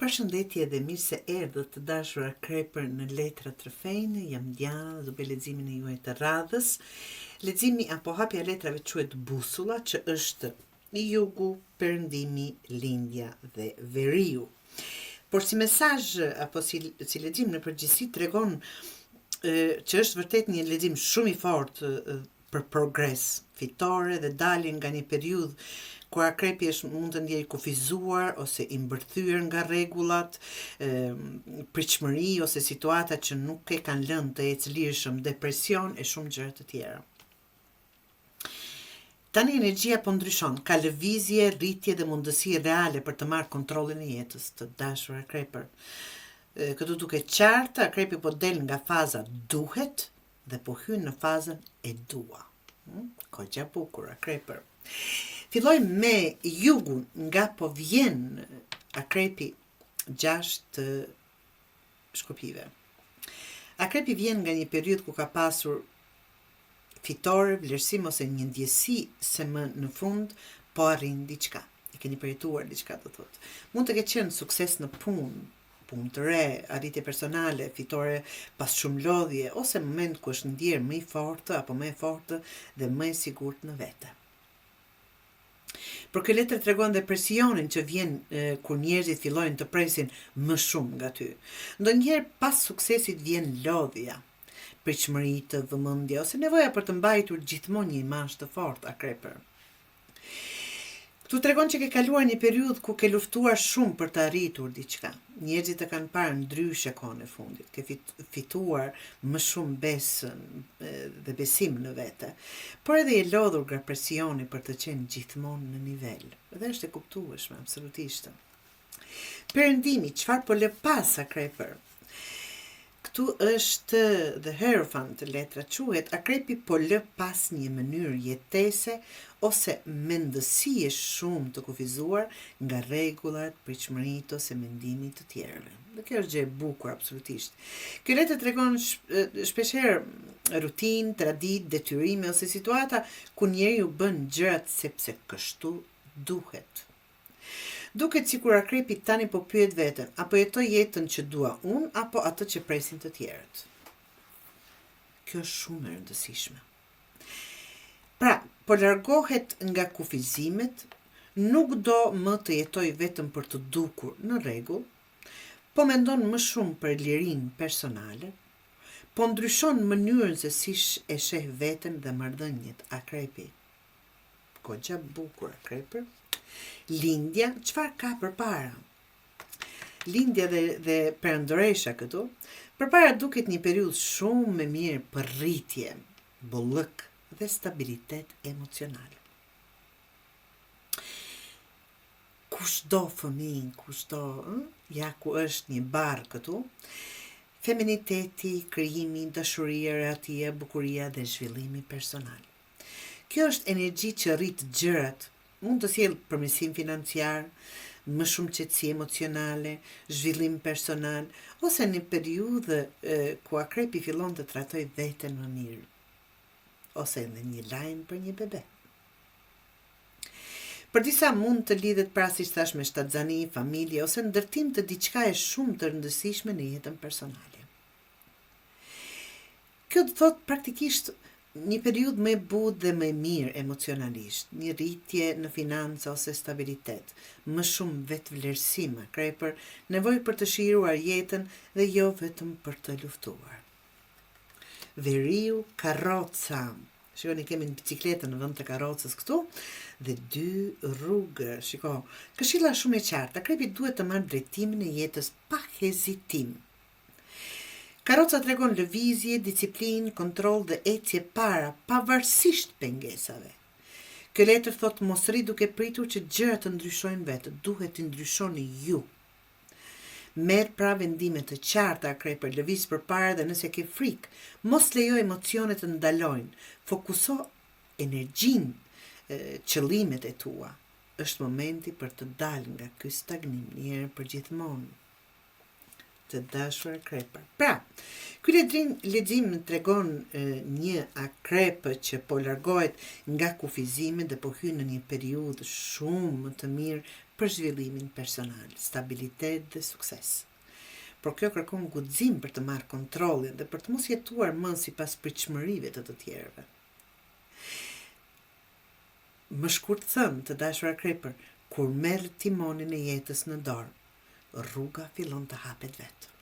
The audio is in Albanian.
Përshëndetje dhe mirë se erdhët të dashur akrepër në letra të rrëfejnë, jam Diana dhe do bëj leximin e juaj të radhës. Leximi apo hapja e letrave quhet busulla, që është i jugu, perëndimi, lindja dhe veriu. Por si mesazh apo si lexim në përgjithësi tregon që është vërtet një lexim shumë i fortë për progres fitore dhe dalje nga një periudhë ku akrepi mund të ndjejë kufizuar ose i mbërthyer nga rregullat, pritshmëri ose situata që nuk e kanë lënë të ecë lirshëm, depresion e shumë gjëra të tjera. Tani energjia po ndryshon, ka lëvizje, rritje dhe mundësi reale për të marrë kontrollin e jetës, të dashur akrepër. Këtu duket qartë, akrepi po del nga faza duhet dhe po hyn në fazën e dua. Goxha bukur akrepër. Filloj me jugun, nga po vjen akrepi 6 shkopive. Akrepi vjen nga një periudhë ku ka pasur fitore, vlerësim ose një ndjesi se më në fund po arrin diçka. E keni përjetuar diçka, do thotë. Mund të ketë qenë sukses në punë të re, arritje personale, fitore pas shumë lodhje, ose moment ku është ndjerë më i fortë apo më e fortë dhe më e sigurt në vete. Por kjo letër tregon dhe presionin që vjen kur njerëzit fillojnë të presin më shumë nga ty. Ndonjëherë pas suksesit vjen lodhja, pritshmëri, të vëmendja ose nevoja për të mbajtur gjithmonë një imazh të fortë akrepër. Këtu tregon që ke kaluar një periudhë ku ke luftuar shumë për të arritur diçka. Njerëzit e kanë parë ndryshe kohën e fundit, ke fituar më shumë besën dhe besim në vete, por edhe je lodhur nga presioni për të qenë gjithmonë në nivel. Dhe është e kuptueshme, absolutisht. Perëndimi, çfarë po lë pas akrepër? Këtu është The Hierophant, letra quhet, akrepi po lë pas një mënyrë jetese ose mendësie shumë të kufizuar nga rregullat, pritshmëritë ose mendimit të tjerëve. Dhe kjo është gjë e bukur, absolutisht. Kjo letër tregon shpeshherë rutinë, traditë, detyrime ose situata ku njeriu bën gjërat sepse kështu duhet. Duket sikur akrepi tani po pyet veten, apo jetoj jetën që dua unë, apo atë që presin të tjerët. Kjo është shumë e rëndësishme. Pra, po largohet nga kufizimet, nuk do më të jetoj vetëm për të dukur në rregull, po mendon më shumë për lirinë personale, po ndryshon mënyrën se si e sheh veten dhe marrëdhëniet akrepi. Goxha bukur akrepër. Lindja, çfarë ka përpara? Lindja dhe perëndëresha këtu, përpara duket një periudhë shumë e mirë për rritje, bollëk dhe stabilitet emocional. Kushdo fëmijë, kushdo, ja ku është një barë këtu, feminiteti, krijimi, dashuria, rehatia, bukuria dhe zhvillimi personal. Kjo është energji që rrit gjërat, mund të sjellë përmirësim financiar, më shumë qetësi emocionale, zhvillim personal, ose një periudhë ku akrepi fillon të trajtojë veten më mirë, ose edhe një lajm për një bebe. Për disa mund të lidhet prasisht thash me shtatzani, familje, ose ndërtim të diçka e shumë të rëndësishme në jetën personale. Kjo do thotë praktikisht një periudhë më e butë dhe më e mirë emocionalisht, një rritje në financa ose stabilitet, më shumë vetvlerësim akrepër, nevojë për të shijuar jetën dhe jo vetëm për të luftuar. Veriu, karroca. Shikoni, kemi një bicikletë në vend të karrocës këtu dhe 2 rrugë. Shiko, këshilla shumë e qartë, akrepi duhet të marrë drejtimin e jetës pa hezitim. Karroca tregon lëvizje, disiplinë, kontroll dhe ecje para, pavarësisht pengesave. Kjo letër thotë mos rri duke pritur që gjërat të ndryshojnë vetë, duhet të ndryshoni ju. Merr pra vendime të qarta akrepër, lëviz përpara dhe nëse ke frikë, mos lejo emocionet të ndalojnë, fokuso energjinë, qëllimet e tua. Është momenti për të dalë nga ky stagnim një herë për gjithmonë. Të dashur akrepër. Pra, ky lexim tregon një akrep që po largohet nga kufizimet dhe po hyn në një periudhë shumë më të mirë për zhvillimin personal, stabilitet dhe sukses. Por kjo kërkon guxim për të marrë kontrollin dhe për të mos jetuar më sipas pritshmërive të të tjerëve. Më shkurt thënë, të dashura krepër, kur merr timonin e jetës në dorë, rruga fillon të hapet vetë.